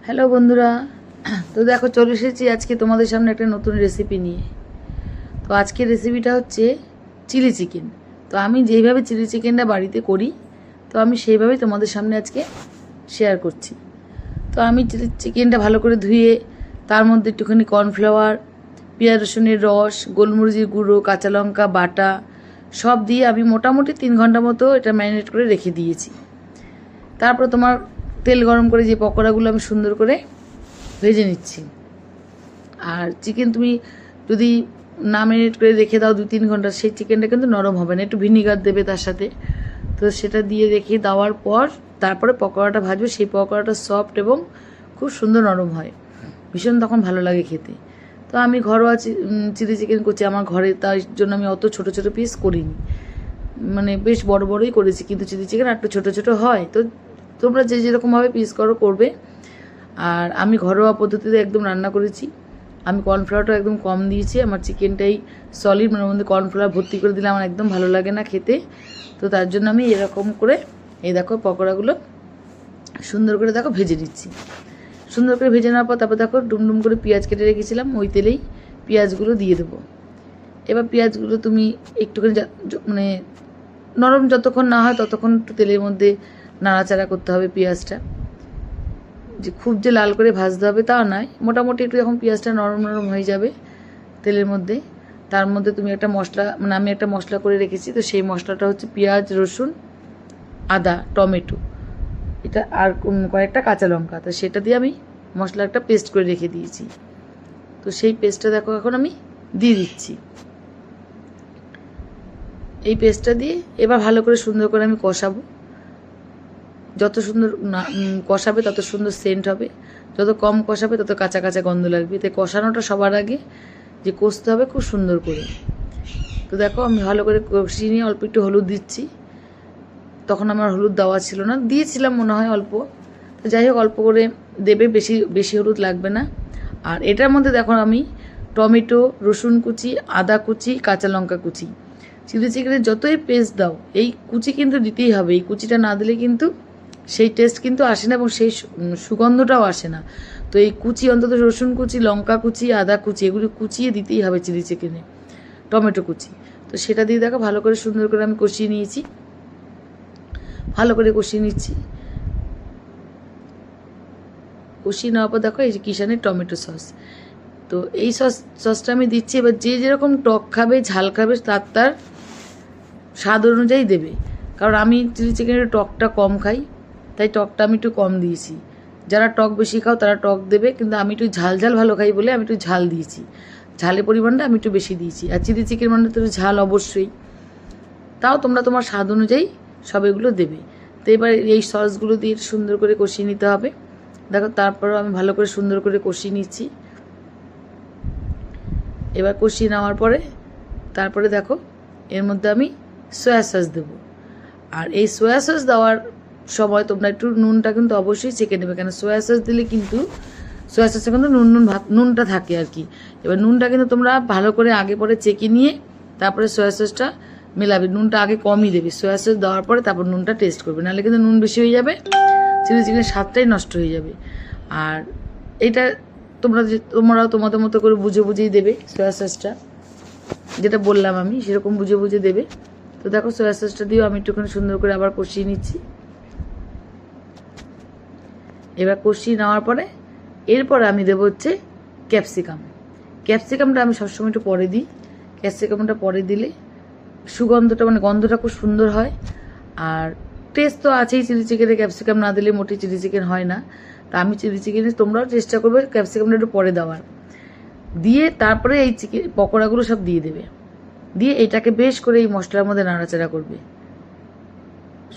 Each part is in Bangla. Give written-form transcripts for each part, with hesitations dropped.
হ্যালো বন্ধুরা, তো দেখো চলে এসেছি আজকে তোমাদের সামনে একটা নতুন রেসিপি নিয়ে। তো আজকের রেসিপিটা হচ্ছে চিলি চিকেন। তো আমি যেইভাবে চিলি চিকেনটা বাড়িতে করি, তো আমি সেইভাবেই তোমাদের সামনে আজকে শেয়ার করছি। তো আমি চিলি চিকেনটা ভালো করে ধুয়ে তার মধ্যে একটুখানি কর্নফ্লাওয়ার, পেঁয়াজ রসুনের রস, গোলমরিচের গুঁড়ো, কাঁচা লঙ্কা বাটা সব দিয়ে আমি মোটামুটি 3 ঘন্টা মতো এটা ম্যারিনেট করে রেখে দিয়েছি। তারপর তোমার তেল গরম করে যে পকোড়াগুলো আমি সুন্দর করে ভেজে নিচ্ছি। আর চিকেন তুমি যদি না ম্যারিনেট করে রেখে দাও 2-3 ঘন্টা, সেই চিকেনটা কিন্তু নরম হবে না, একটু ভিনিগার দেবে তার সাথে। তো সেটা দিয়ে রেখে দেওয়ার পর তারপরে পকোড়াটা ভাজবে, সেই পকোড়াটা সফট এবং খুব সুন্দর নরম হয়, ভীষণ তখন ভালো লাগে খেতে। তো আমি ঘরোয়া চিলি চিকেন করছি আমার ঘরে, তার জন্য আমি অত ছোটো ছোটো পিস করিনি, মানে বেশ বড় বড়ই করেছি, কিন্তু চিলি চিকেন একটু ছোটো ছোটো হয়। তো তোমরা যে যেরকমভাবে পিস করবে। আর আমি ঘরোয়া পদ্ধতিতে একদম রান্না করেছি। আমি কর্নফ্লাওয়ারটা একদম কম দিয়েছি, আমার চিকেনটাই সলিড, মানে মধ্যে কর্নফ্লাওয়ার ভর্তি করে দিলে আমার একদম ভালো লাগে না খেতে। তো তার জন্য আমি এরকম করে এই দেখো পকোড়াগুলো সুন্দর করে দেখো ভেজে নিচ্ছি। সুন্দর করে ভেজে নেওয়ার পর তারপর দেখো ডুমডুম করে পেঁয়াজ কেটে রেখেছিলাম, ওই তেলেই পেঁয়াজগুলো দিয়ে দেবো। এবার পেঁয়াজগুলো তুমি একটুখানি মানে নরম যতক্ষণ না হয় ততক্ষণ একটু তেলের মধ্যে নাড়াচাড়া করতে হবে পেঁয়াজটা, যে খুব যে লাল করে ভাজতে হবে তা নয়, মোটামুটি একটু যখন পেঁয়াজটা নরম নরম হয়ে যাবে তেলের মধ্যে, তার মধ্যে তুমি একটা মশলা, মানে আমি একটা মশলা করে রেখেছি। তো সেই মশলাটা হচ্ছে পেঁয়াজ, রসুন, আদা, টমেটো, এটা আর কয়েকটা কাঁচা লঙ্কা, তো সেটা দিয়ে আমি মশলা একটা পেস্ট করে রেখে দিয়েছি। তো সেই পেস্টটা দেখো এখন আমি দিয়ে দিচ্ছি। এই পেস্টটা দিয়ে এবার ভালো করে সুন্দর করে আমি কষাবো। যত সুন্দর কষাবে তত সুন্দর সেন্ট হবে, যত কম কষাবে তত কাঁচা কাঁচা গন্ধ লাগবে। তাই কষানোটা সবার আগে যে কষতে হবে খুব সুন্দর করে। তো দেখো আমি ভালো করে কষিয়ে নিয়ে অল্প একটু হলুদ দিচ্ছি, তখন আমার হলুদ দেওয়া ছিল না, দিয়েছিলাম মনে হয় অল্প। তো যাই হোক অল্প করে দেবে, বেশি বেশি হলুদ লাগবে না। আর এটার মধ্যে দেখো আমি টমেটো, রসুন কুচি, আদা কুচি, কাঁচা লঙ্কা কুচি, চিলি চিকেনের যতই পেস্ট দাও এই কুচি কিন্তু দিতেই হবে। এই কুচিটা না দিলে কিন্তু সেই টেস্ট কিন্তু আসে না এবং সেই সুগন্ধটাও আসে না। তো এই কুচি, অন্তত রসুন কুচি, লঙ্কা কুচি, আদা কুচি, এগুলি কুচিয়ে দিতেই হবে চিলি চিকেনে, টমেটো কুচি। তো সেটা দিয়ে দেখো ভালো করে সুন্দর করে আমি কষিয়ে নিয়েছি, ভালো করে কষিয়ে নিচ্ছি। কষিয়ে নেওয়ার পর দেখো এই যে কিষানের টমেটো সস, তো এই সসটা আমি দিচ্ছি। এবার যে যেরকম টক খাবে, ঝাল খাবে, তার স্বাদ অনুযায়ী দেবে। কারণ আমি চিলি চিকেনের টকটা কম খাই, তাই টকটা আমি একটু কম দিয়েছি। যারা টক বেশি খাও তারা টক দেবে, কিন্তু আমি একটু ঝাল ঝাল ভালো খাই বলে আমি একটু ঝাল দিয়েছি, ঝালের পরিমাণটা আমি একটু বেশি দিয়েছি। আর চিলি চিকেন মানে তো ঝাল অবশ্যই, তাও তোমরা তোমার স্বাদ অনুযায়ী সব এগুলো দেবে। তো এবার এই সসগুলো দিয়ে সুন্দর করে কষিয়ে নিতে হবে। দেখো তারপরও আমি ভালো করে সুন্দর করে কষিয়ে নিচ্ছি। এবার কষিয়ে নেওয়ার পরে তারপরে দেখো এর মধ্যে আমি সয়া সস দেবো। আর এই সয়া সস দেওয়ার সময় তোমরা একটু নুনটা কিন্তু অবশ্যই চেখে নেবে, কেন সয়া সস দিলে কিন্তু সয়া সসে কিন্তু নুনটা থাকে আর কি। এবার নুনটা কিন্তু তোমরা ভালো করে আগে পরে চেকে নিয়ে তারপরে সয়া সসটা মেলাবে। নুনটা আগে কমই দেবে, সয়া সস দেওয়ার পরে তারপর নুনটা টেস্ট করবে, নাহলে কিন্তু নুন বেশি হয়ে যাবে, চিলি চিকেনের স্বাদটাই নষ্ট হয়ে যাবে। আর এটা তোমরাও তোমাদের মতো করে বুঝে বুঝেই দেবে সয়া সসটা, যেটা বললাম আমি সেরকম বুঝে বুঝে দেবে। তো দেখো সয়া সসটা দিয়েও আমি একটুখানি সুন্দর করে আবার কষিয়ে নিচ্ছি। এবার কষিয়ে নেওয়ার পরে এরপরে আমি দেবো হচ্ছে ক্যাপসিকামটা আমি সবসময় একটু পরে দিই। ক্যাপসিকামটা পরে দিলে সুগন্ধটা, মানে গন্ধটা খুব সুন্দর হয়। আর টেস্ট তো আছেই চিলি চিকেনে, ক্যাপসিকাম না দিলে মোটেই চিলি চিকেন হয় না। তা আমি চিলি চিকেনে তোমরাও চেষ্টা করবে ক্যাপসিকামটা একটু পরে দেওয়ার, দিয়ে তারপরে এই চিকেন পকোড়াগুলো সব দিয়ে দেবে, দিয়ে এটাকে বেশ করে এই মশলার মধ্যে নাড়াচাড়া করবে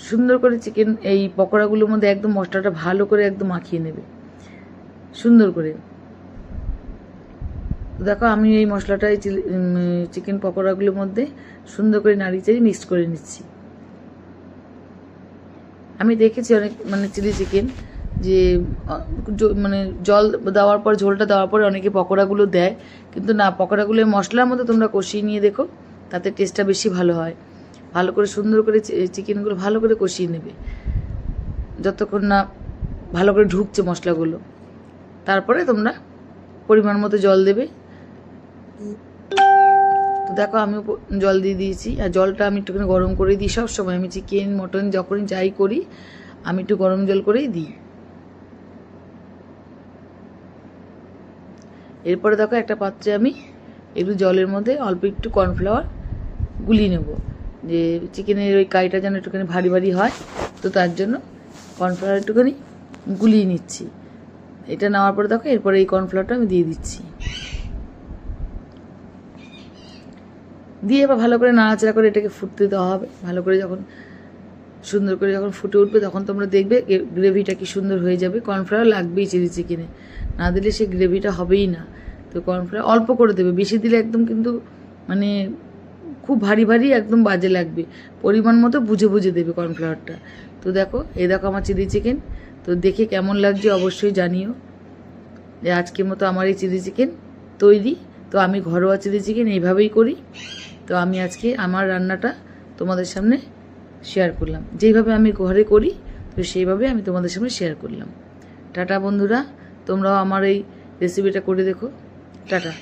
সুন্দর করে। চিকেন এই পকোড়াগুলোর মধ্যে একদম মশলাটা ভালো করে একদম মাখিয়ে নেবে সুন্দর করে। দেখো আমি এই মশলাটা এই চিকেন পকোড়াগুলোর মধ্যে সুন্দর করে নাড়িয়ে মিক্স করে নিচ্ছি। আমি দেখেছি অনেক মানে চিলি চিকেন যে মানে জল দেওয়ার পর, ঝোলটা দেওয়ার পরে অনেকে পকোড়াগুলো দেয়, কিন্তু না, পকোড়াগুলো মশলার মধ্যে তোমরা কষিয়ে নিয়ে দেখো, তাতে টেস্টটা বেশি ভালো হয়। ভালো করে সুন্দর করে চিকেনগুলো ভালো করে কষিয়ে নেবে যতক্ষণ না ভালো করে ঢুকছে মশলাগুলো। তারপরে তোমরা পরিমাণ মতো জল দেবে। তো দেখো আমিও জল দিয়ে দিয়েছি, আর জলটা আমি একটুখানি গরম করে দিই। সব সময় আমি চিকেন মটন যখনই যাই করি আমি একটু গরম জল করেই দিই। এরপরে দেখো একটা পাত্রে আমি একটু জলের মধ্যে অল্প একটু কর্নফ্লাওয়ার গুলিয়ে নেব, যে চিকেনের ওই কাইটা যেন একটুখানি ভারী ভারী হয়। তো তার জন্য কর্নফ্লাওয়ার একটুখানি গুলিয়ে নিচ্ছি। এটা নেওয়ার পরে দেখো এরপরে এই কর্নফ্লাওয়ারটা আমি দিয়ে দিচ্ছি, দিয়ে এবার ভালো করে নাড়াচাড়া করে এটাকে ফুটতে দেওয়া হবে। ভালো করে যখন সুন্দর করে যখন ফুটে উঠবে তখন তোমরা দেখবে গ্রেভিটা কি সুন্দর হয়ে যাবে। কর্নফ্লাওয়ার লাগবেই চিলি চিকেনে, না দিলে সেই গ্রেভিটা হবেই না। তো কর্নফ্লাওয়ার অল্প করে দেবে, বেশি দিলে একদম কিন্তু মানে খুব ভারী ভারী একদম বাজে লাগবে। পরিমাণ মতো বুঝে বুঝে দেবে কর্নফ্লাওয়ারটা। তো দেখো এই দেখো আমার চিলি চিকেন। তো দেখে কেমন লাগছে অবশ্যই জানিও। যে আজকের মতো আমার এই চিলি চিকেন তৈরি। তো আমি ঘরোয়া চিলি চিকেন এইভাবেই করি। তো আমি আজকে আমার রান্নাটা তোমাদের সামনে শেয়ার করলাম, যেইভাবে আমি ঘরে করি তো সেইভাবে আমি তোমাদের সামনে শেয়ার করলাম। টাটা বন্ধুরা, তোমরাও আমার এই রেসিপিটা করে দেখো। টাটা।